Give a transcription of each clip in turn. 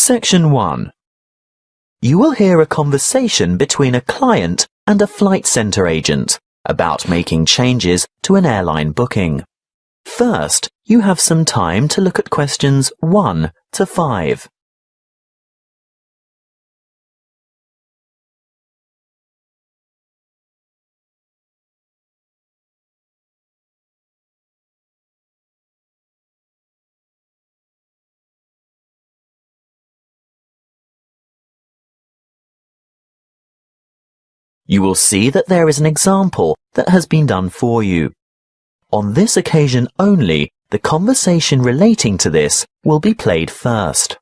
Section 1. You will hear a conversation between a client and a flight centre agent about making changes to an airline booking. First, you have some time to look at questions 1 to 5. You will see that there is an example that has been done for you. On this occasion only, the conversation relating to this will be played first.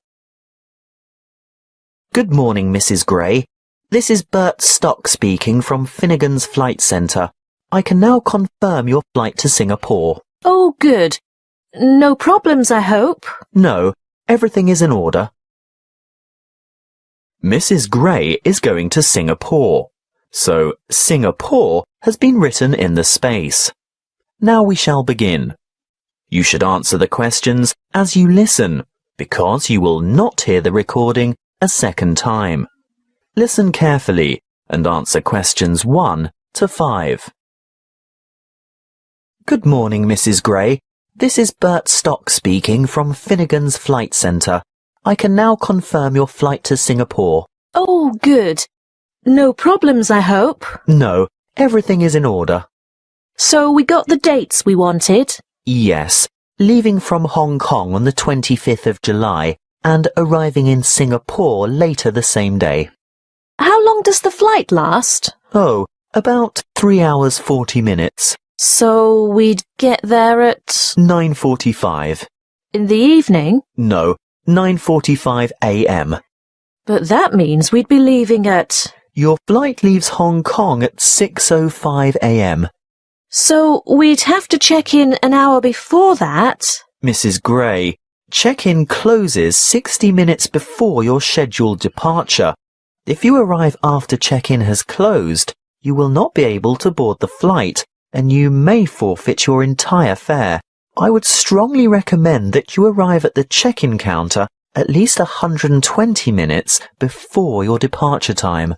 Good morning, Mrs. Gray. This is Bert Stock speaking from Finnegan's Flight Centre. I can now confirm your flight to Singapore. Oh, good. No problems, I hope? No, everything is in order. Mrs. Gray is going to Singapore. So, Singapore has been written in the space. Now we shall begin. You should answer the questions as you listen, because you will not hear the recording a second time. Listen carefully and answer questions 1 to 5. Good morning, Mrs. Gray. This is Bert Stock speaking from Finnegan's Flight Centre. I can now confirm your flight to Singapore. Oh, good. No problems, I hope? No, everything is in order. So we got the dates we wanted? Yes, leaving from Hong Kong on the 25th of July and arriving in Singapore later the same day. How long does the flight last? Oh, about 3 hours 40 minutes. So we'd get there at... 9:45. In the evening? No, 9:45 a.m. But that means we'd be leaving at... Your flight leaves Hong Kong at 6:05 a.m. So we'd have to check in an hour before that? Mrs. Gray, check-in closes 60 minutes before your scheduled departure. If you arrive after check-in has closed, you will not be able to board the flight, and you may forfeit your entire fare. I would strongly recommend that you arrive at the check-in counter at least 120 minutes before your departure time.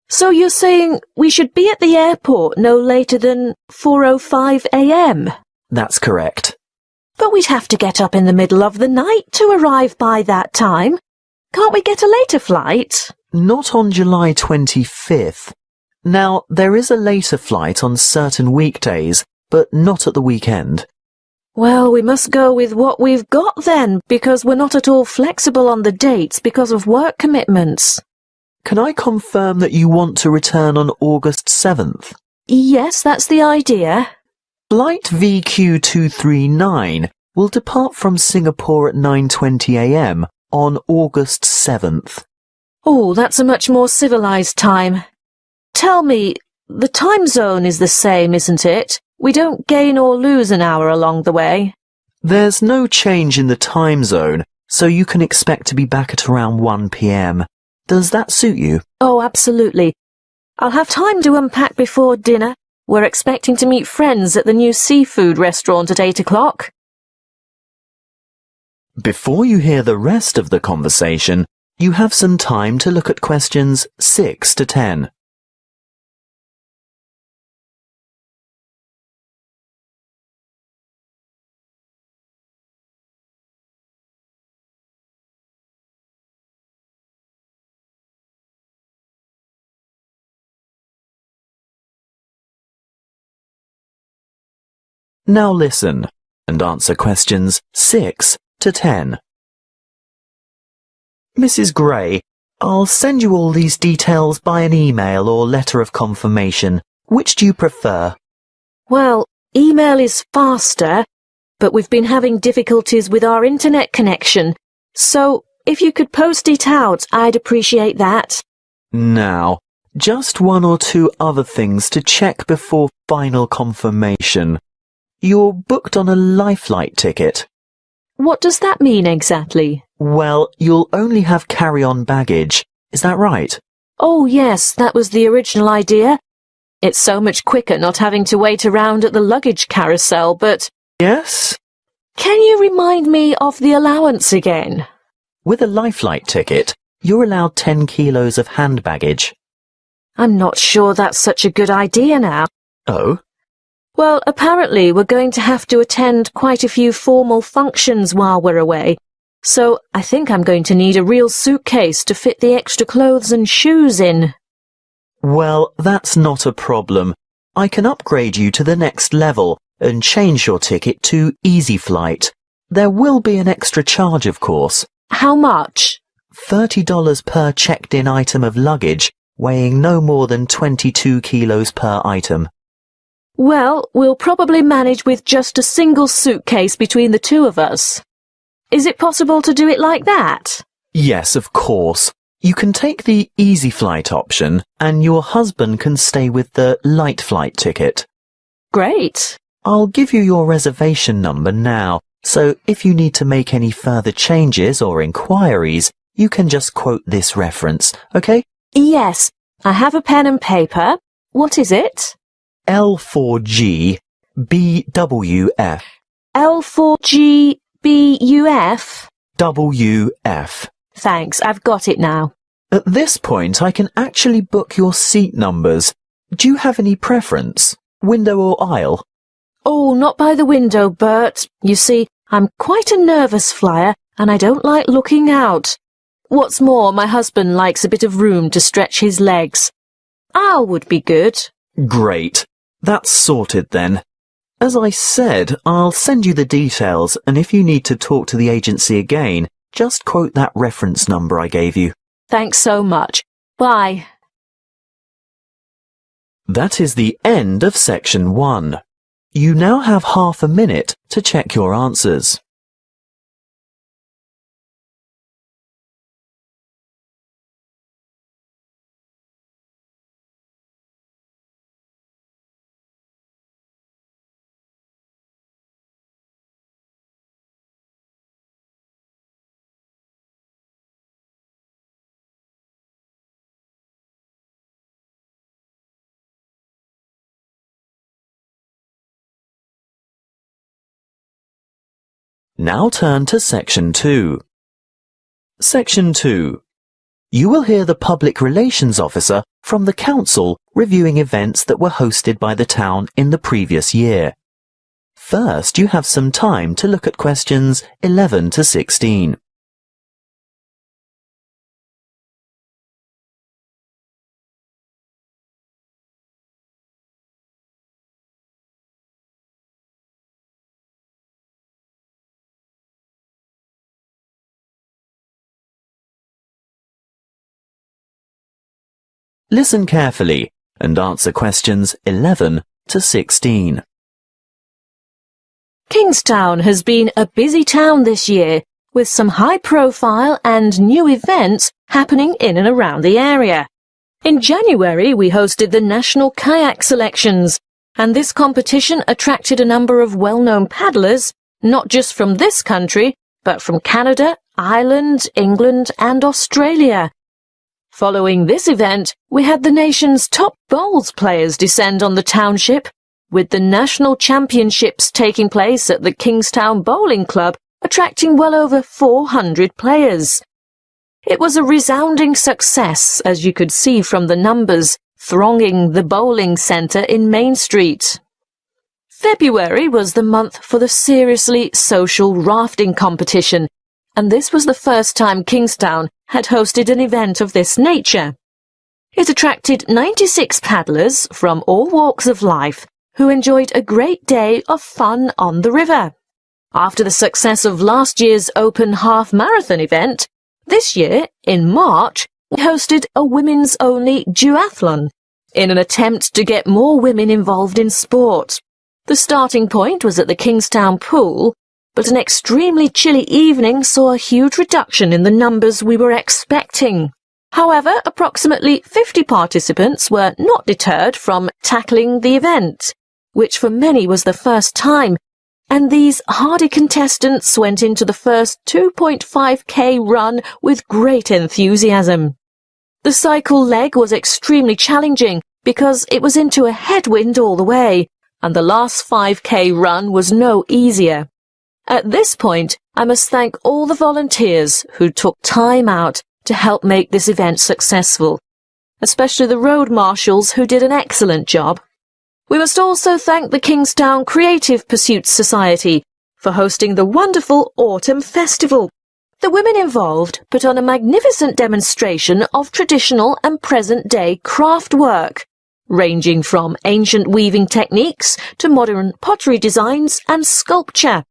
So you're saying we should be at the airport no later than 4:05 a.m.? That's correct. But we'd have to get up in the middle of the night to arrive by that time. Can't we get a later flight? Not on July 25th. Now, there is a later flight on certain weekdays, but not at the weekend. Well, we must go with what we've got then, because we're not at all flexible on the dates because of work commitments. Can I confirm that you want to return on August 7th? Yes, that's the idea. Flight VQ239 will depart from Singapore at 9:20 a.m. on August 7th. Oh, that's a much more civilized time. Tell me, the time zone is the same, isn't it? We don't gain or lose an hour along the way. There's no change in the time zone, so you can expect to be back at around 1 p.m. Does that suit you? Oh, absolutely. I'll have time to unpack before dinner. We're expecting to meet friends at the new seafood restaurant at 8 o'clock. Before you hear the rest of the conversation, you have some time to look at questions 6 to 10. Now listen and answer questions 6 to 10. Mrs. Gray, I'll send you all these details by an email or letter of confirmation. Which do you prefer? Well, email is faster, but we've been having difficulties with our internet connection. So, if you could post it out, I'd appreciate that. Now, just 1 or 2 other things to check before final confirmation. You're booked on a Lifelight ticket. What does that mean exactly? Well, you'll only have carry-on baggage. Is that right? Oh, yes, that was the original idea. It's so much quicker not having to wait around at the luggage carousel, but... Yes? Can you remind me of the allowance again? With a Lifelight ticket, you're allowed 10 kilos of hand baggage. I'm not sure that's such a good idea now. Oh? Well, apparently we're going to have to attend quite a few formal functions while we're away, so I think I'm going to need a real suitcase to fit the extra clothes and shoes in. Well, that's not a problem. I can upgrade you to the next level and change your ticket to Easy Flight. There will be an extra charge, of course. How much? $30 per checked-in item of luggage, weighing no more than 22 kilos per item. Well, we'll probably manage with just a single suitcase between the two of us. Is it possible to do it like that? Yes, of course. You can take the Easy Flight option, and your husband can stay with the Light Flight ticket. Great. I'll give you your reservation number now, so if you need to make any further changes or inquiries, you can just quote this reference, okay? Yes, I have a pen and paper. What is it? L4G BWF. L4G BUF? WF. Thanks, I've got it now. At this point, I can actually book your seat numbers. Do you have any preference? Window or aisle? Oh, not by the window, Bert. You see, I'm quite a nervous flyer, and I don't like looking out. What's more, my husband likes a bit of room to stretch his legs. Aisle would be good. Great. That's sorted then. As I said, I'll send you the details, and if you need to talk to the agency again, just quote that reference number I gave you. Thanks so much. Bye. That is the end of section 1. You now have half a minute to check your answers. Now turn to section 2. Section 2. You will hear the public relations officer from the council reviewing events that were hosted by the town in the previous year. First, you have some time to look at questions 11 to 16. Listen carefully and answer questions 11 to 16. Kingstown has been a busy town this year, with some high-profile and new events happening in and around the area. In January, we hosted the National Kayak Selections, and this competition attracted a number of well-known paddlers, not just from this country, but from Canada, Ireland, England, and Australia. Following this event, we had the nation's top bowls players descend on the township, with the national championships taking place at the Kingstown Bowling Club, attracting well over 400 players. It was a resounding success, as you could see from the numbers thronging the bowling centre in Main Street. February was the month for the Seriously Social Rafting competition, and this was the first time Kingstown had hosted an event of this nature. It attracted 96 paddlers from all walks of life who enjoyed a great day of fun on the river. After the success of last year's Open Half Marathon event, this year, in March, we hosted a women's-only duathlon in an attempt to get more women involved in sport. The starting point was at the Kingstown pool, but an extremely chilly evening saw a huge reduction in the numbers we were expecting. However, approximately 50 participants were not deterred from tackling the event, which for many was the first time, and these hardy contestants went into the first 2.5k run with great enthusiasm. The cycle leg was extremely challenging because it was into a headwind all the way, and the last 5k run was no easier. At this point, I must thank all the volunteers who took time out to help make this event successful, especially the road marshals who did an excellent job. We must also thank the Kingstown Creative Pursuits Society for hosting the wonderful Autumn Festival. The women involved put on a magnificent demonstration of traditional and present-day craft work, ranging from ancient weaving techniques to modern pottery designs and sculpture.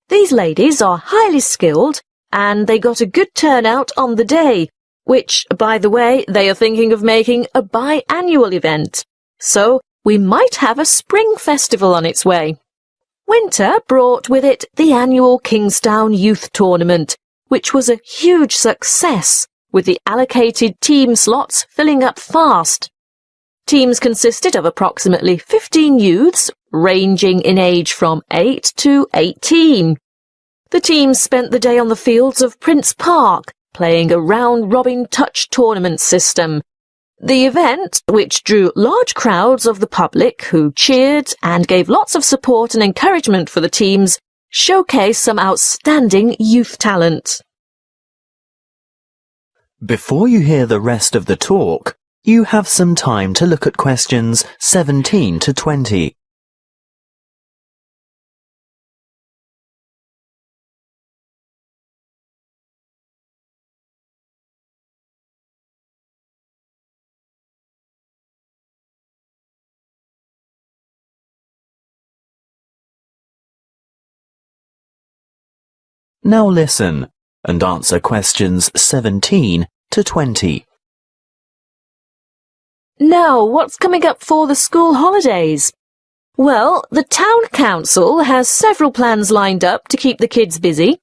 These ladies are highly skilled, and they got a good turnout on the day, which, by the way, they are thinking of making a biannual event. So we might have a spring festival on its way. Winter brought with it the annual Kingstown Youth Tournament, which was a huge success, with the allocated team slots filling up fast. Teams consisted of approximately 15 youths, ranging in age from 8 to 18. The teams spent the day on the fields of Prince Park, playing a round-robin touch tournament system. The event, which drew large crowds of the public who cheered and gave lots of support and encouragement for the teams, showcased some outstanding youth talent. Before you hear the rest of the talk, you have some time to look at questions 17 to 20. Now listen and answer questions 17 to 20. Now, what's coming up for the school holidays? Well, the town council has several plans lined up to keep the kids busy.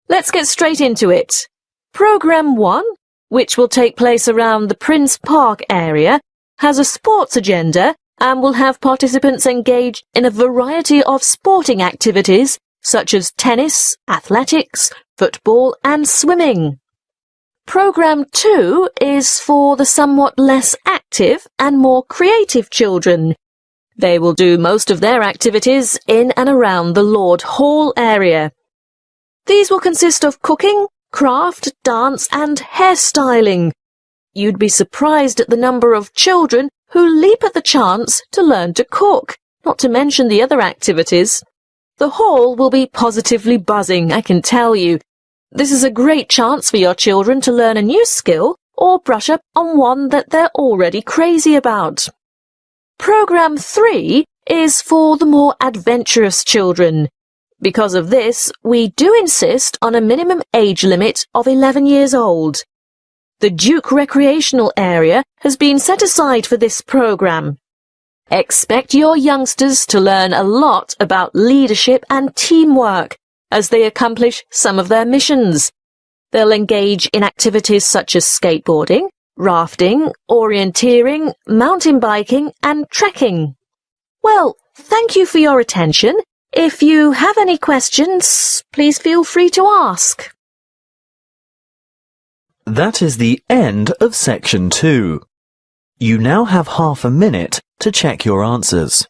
Let's get straight into it. Programme 1, which will take place around the Prince Park area, has a sports agenda and will have participants engaged in a variety of sporting activities such as tennis, athletics, football and swimming. Programme 2 is for the somewhat less active and more creative children. They will do most of their activities in and around the Lord Hall area. These will consist of cooking, craft, dance and hairstyling. You'd be surprised at the number of children who leap at the chance to learn to cook, not to mention the other activities. The hall will be positively buzzing, I can tell you. This is a great chance for your children to learn a new skill or brush up on one that they're already crazy about. Programme 3 is for the more adventurous children. Because of this, we do insist on a minimum age limit of 11 years old. The Duke Recreational Area has been set aside for this programme. Expect your youngsters to learn a lot about leadership and teamwork as they accomplish some of their missions. They'll engage in activities such as skateboarding, rafting, orienteering, mountain biking and trekking. Well, thank you for your attention. If you have any questions, please feel free to ask. That is the end of section 2. You now have half a minute to check your answers.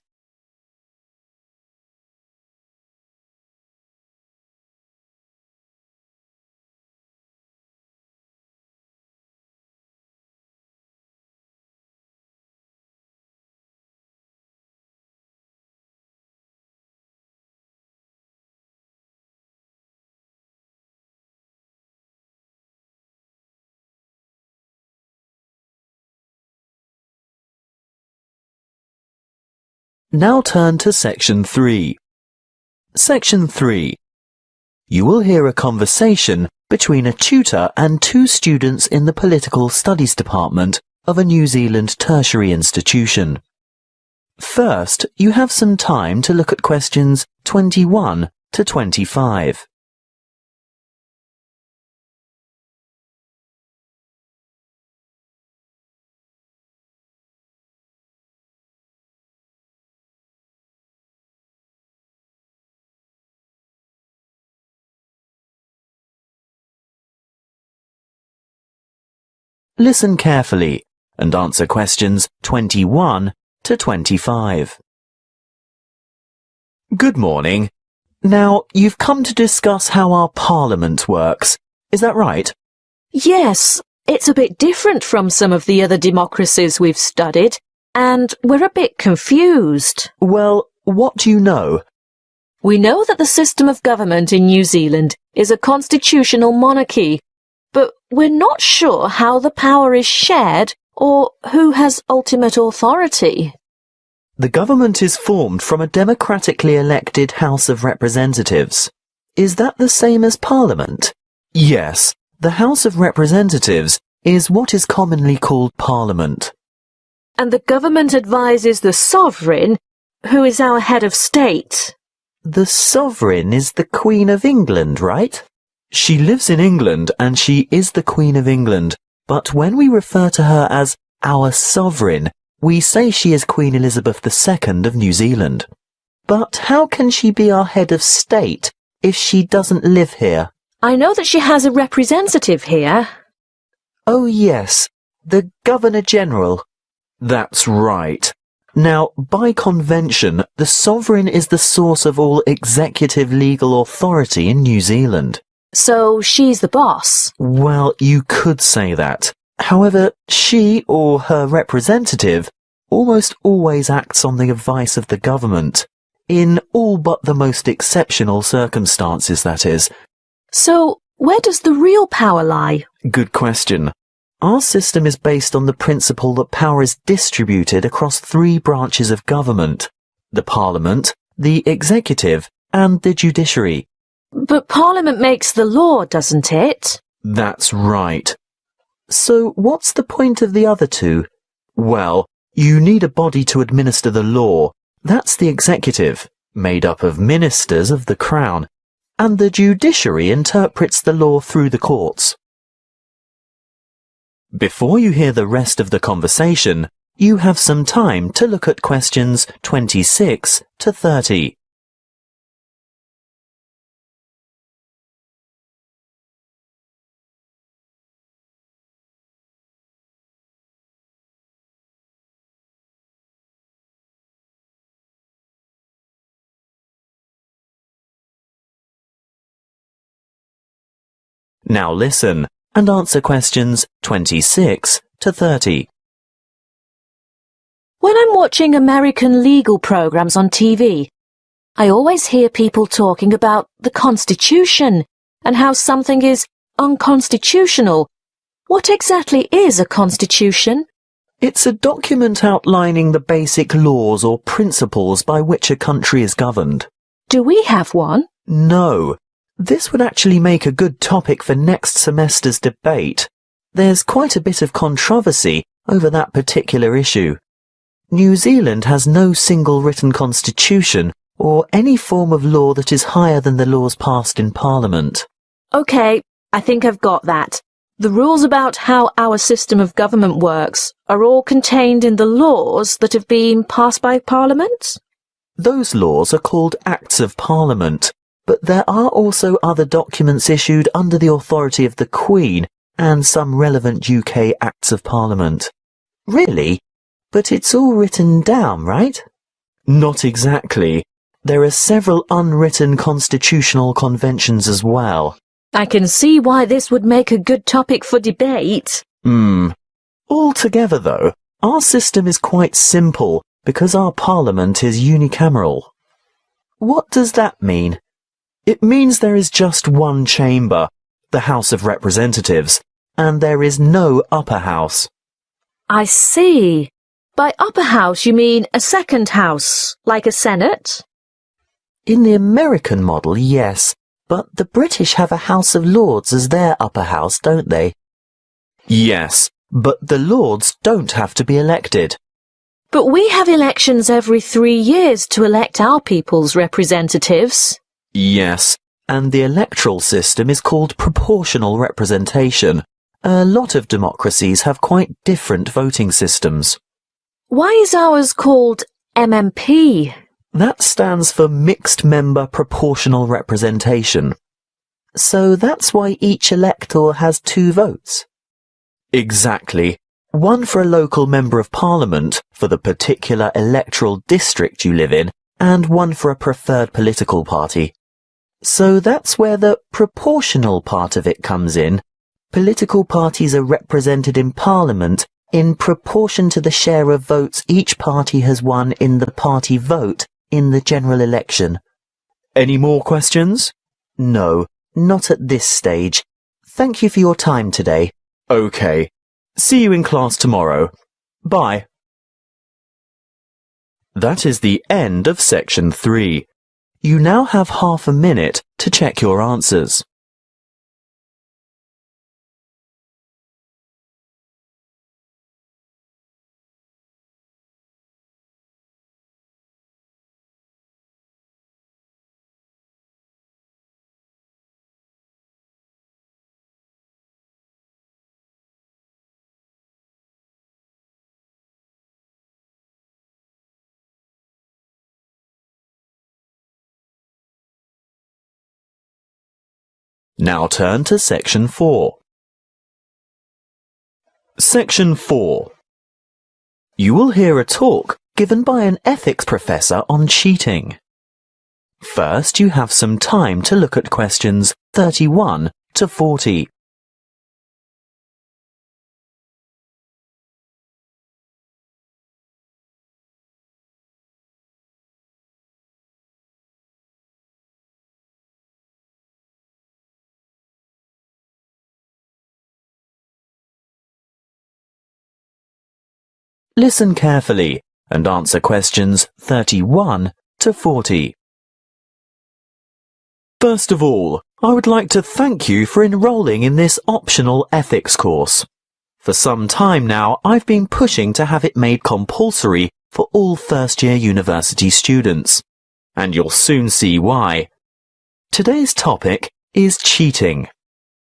Now turn to section 3. Section 3. You will hear a conversation between a tutor and 2 students in the Political Studies Department of a New Zealand tertiary institution. First, you have some time to look at questions 21 to 25. Listen carefully and answer questions 21 to 25. Good morning. Now, you've come to discuss how our parliament works. Is that right? Yes, it's a bit different from some of the other democracies we've studied, and we're a bit confused. Well, what do you know? We know that the system of government in New Zealand is a constitutional monarchy, but we're not sure how the power is shared or who has ultimate authority. The government is formed from a democratically elected House of Representatives. Is that the same as Parliament? Yes, the House of Representatives is what is commonly called Parliament. And the government advises the sovereign, who is our head of state. The sovereign is the Queen of England, right? She lives in England and she is the Queen of England, but when we refer to her as our sovereign, we say she is Queen Elizabeth II of New Zealand. But how can she be our head of state if she doesn't live here? I know that she has a representative here. Oh yes, the Governor-General. That's right. Now, by convention, the sovereign is the source of all executive legal authority in New Zealand. So she's the boss. Well, you could say that. However, she or her representative almost always acts on the advice of the government, in all but the most exceptional circumstances, that is. So, where does the real power lie? Good question. Our system is based on the principle that power is distributed across three branches of government: the Parliament, the Executive, and the Judiciary. But Parliament makes the law, doesn't it? That's right. So what's the point of the other two? Well, you need a body to administer the law. That's the Executive, made up of ministers of the Crown, and the Judiciary interprets the law through the courts. Before you hear the rest of the conversation, you have some time to look at questions 26 to 30. Now listen and answer questions 26 to 30. When I'm watching American legal programs on TV, I always hear people talking about the Constitution and how something is unconstitutional. What exactly is a constitution? It's a document outlining the basic laws or principles by which a country is governed. Do we have one? No. This would actually make a good topic for next semester's debate. There's quite a bit of controversy over that particular issue. New Zealand has no single written constitution or any form of law that is higher than the laws passed in Parliament. OK, I think I've got that. The rules about how our system of government works are all contained in the laws that have been passed by Parliament? Those laws are called Acts of Parliament, but there are also other documents issued under the authority of the Queen and some relevant UK Acts of Parliament. Really? But it's all written down, right? Not exactly. There are several unwritten constitutional conventions as well. I can see why this would make a good topic for debate. Altogether, though, our system is quite simple because our Parliament is unicameral. What does that mean? It means there is just one chamber, the House of Representatives, and there is no upper house. I see. By upper house you mean a second house, like a Senate? In the American model, yes, but the British have a House of Lords as their upper house, don't they? Yes, but the Lords don't have to be elected. But we have elections every 3 years to elect our people's representatives. Yes, and the electoral system is called proportional representation. A lot of democracies have quite different voting systems. Why is ours called MMP? That stands for Mixed Member Proportional Representation. So that's why each elector has 2 votes. Exactly. One for a local member of Parliament for the particular electoral district you live in, and one for a preferred political party. So that's where the proportional part of it comes in. Political parties are represented in Parliament in proportion to the share of votes each party has won in the party vote in the general election. Any more questions? No, not at this stage. Thank you for your time today. OK. See you in class tomorrow. Bye. That is the end of section 3. You now have half a minute to check your answers. Now turn to section 4. Section 4. You will hear a talk given by an ethics professor on cheating. First, you have some time to look at questions 31 to 40. Listen carefully and answer questions 31 to 40. First of all, I would like to thank you for enrolling in this optional ethics course. For some time now, I've been pushing to have it made compulsory for all first-year university students, and you'll soon see why. Today's topic is cheating.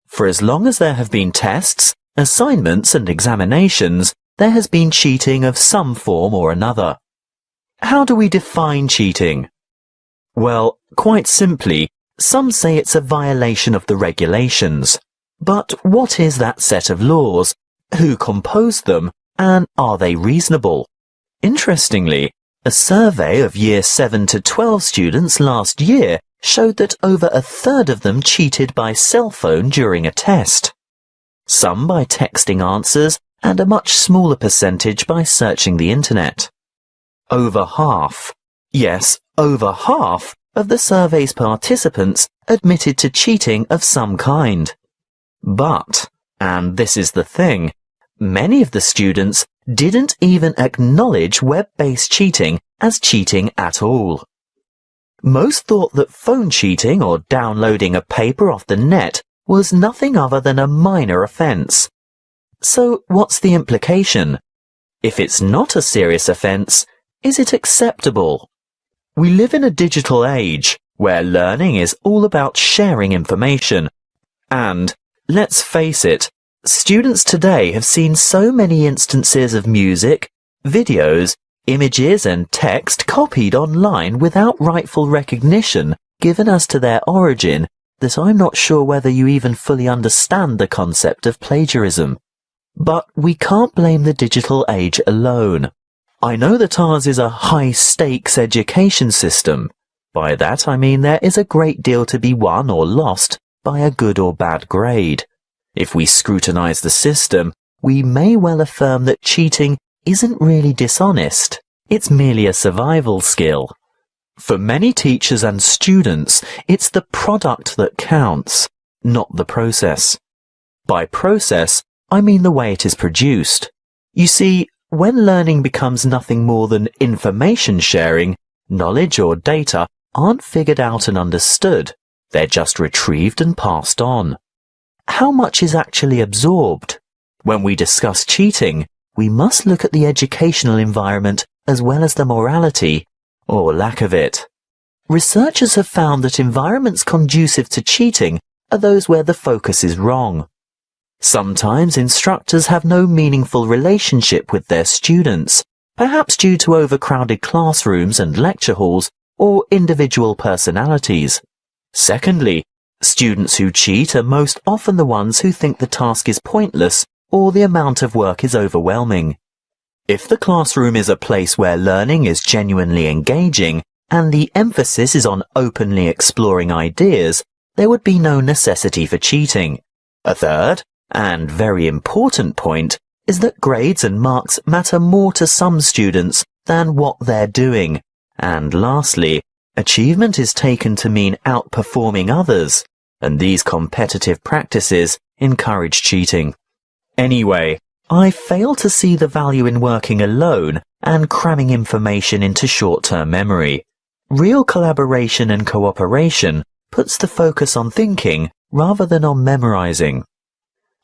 For as long as there have been tests, assignments and examinations, there has been cheating of some form or another. How do we define cheating? Well, quite simply, some say it's a violation of the regulations. But what is that set of laws? Who composed them? And are they reasonable? Interestingly, a survey of Year 7 to 12 students last year showed that over a third of them cheated by cell phone during a test. Some by texting answers, and a much smaller percentage by searching the internet. Over half, yes, over half of the survey's participants admitted to cheating of some kind. But, and this is the thing, many of the students didn't even acknowledge web-based cheating as cheating at all. Most thought that phone cheating or downloading a paper off the net was nothing other than a minor offence. So what's the implication? If it's not a serious offence, is it acceptable? We live in a digital age where learning is all about sharing information. And, let's face it, students today have seen so many instances of music, videos, images and text copied online without rightful recognition given as to their origin that I'm not sure whether you even fully understand the concept of plagiarism. But we can't blame the digital age alone. I know that ours is a high-stakes education system. By that I mean there is a great deal to be won or lost by a good or bad grade. If we scrutinize the system, we may well affirm that cheating isn't really dishonest. It's merely a survival skill. For many teachers and students, it's the product that counts, not the process. By process, I mean the way it is produced. You see, when learning becomes nothing more than information sharing, knowledge or data aren't figured out and understood. They're just retrieved and passed on. How much is actually absorbed? When we discuss cheating, we must look at the educational environment as well as the morality, or lack of it. Researchers have found that environments conducive to cheating are those where the focus is wrong. Sometimes instructors have no meaningful relationship with their students, perhaps due to overcrowded classrooms and lecture halls or individual personalities. Secondly, students who cheat are most often the ones who think the task is pointless or the amount of work is overwhelming. If the classroom is a place where learning is genuinely engaging and the emphasis is on openly exploring ideas, there would be no necessity for cheating. A third, and very important point, is that grades and marks matter more to some students than what they're doing. And lastly, achievement is taken to mean outperforming others, and these competitive practices encourage cheating. Anyway, I fail to see the value in working alone and cramming information into short-term memory. Real collaboration and cooperation puts the focus on thinking rather than on memorizing.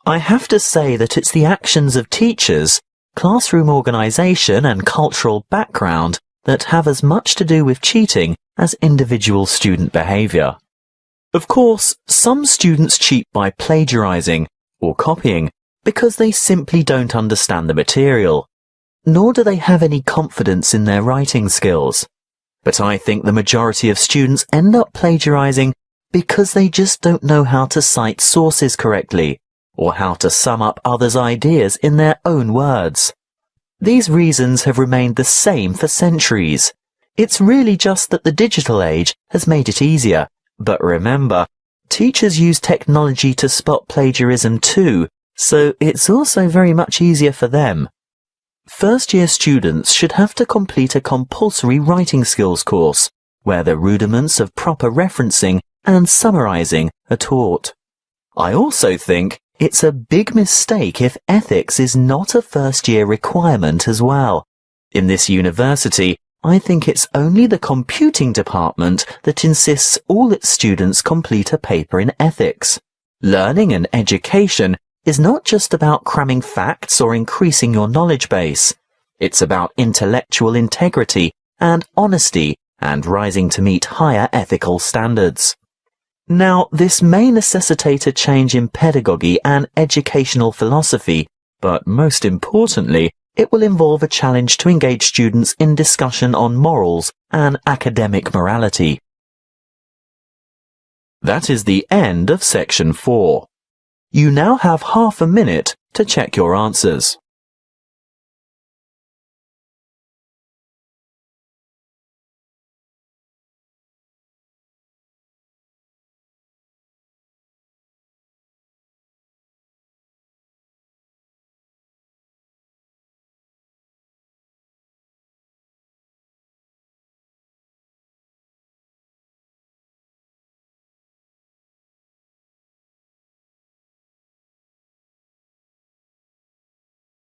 I have to say that it's the actions of teachers, classroom organization and cultural background that have as much to do with cheating as individual student behavior. Of course, some students cheat by plagiarizing or copying because they simply don't understand the material, nor do they have any confidence in their writing skills. But I think the majority of students end up plagiarizing because they just don't know how to cite sources correctly, or how to sum up others' ideas in their own words. These reasons have remained the same for centuries. It's really just that the digital age has made it easier. But remember, teachers use technology to spot plagiarism too, so it's also very much easier for them. First-year students should have to complete a compulsory writing skills course, where the rudiments of proper referencing and summarizing are taught. I also think it's a big mistake if ethics is not a first-year requirement as well. In this university, I think it's only the computing department that insists all its students complete a paper in ethics. Learning and education is not just about cramming facts or increasing your knowledge base. It's about intellectual integrity and honesty and rising to meet higher ethical standards. Now, this may necessitate a change in pedagogy and educational philosophy, but most importantly, it will involve a challenge to engage students in discussion on morals and academic morality. That is the end of section 4. You now have half a minute to check your answers.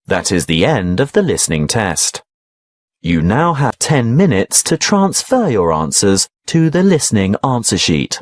That is the end of the listening test. You now have 10 minutes to transfer your answers to the listening answer sheet.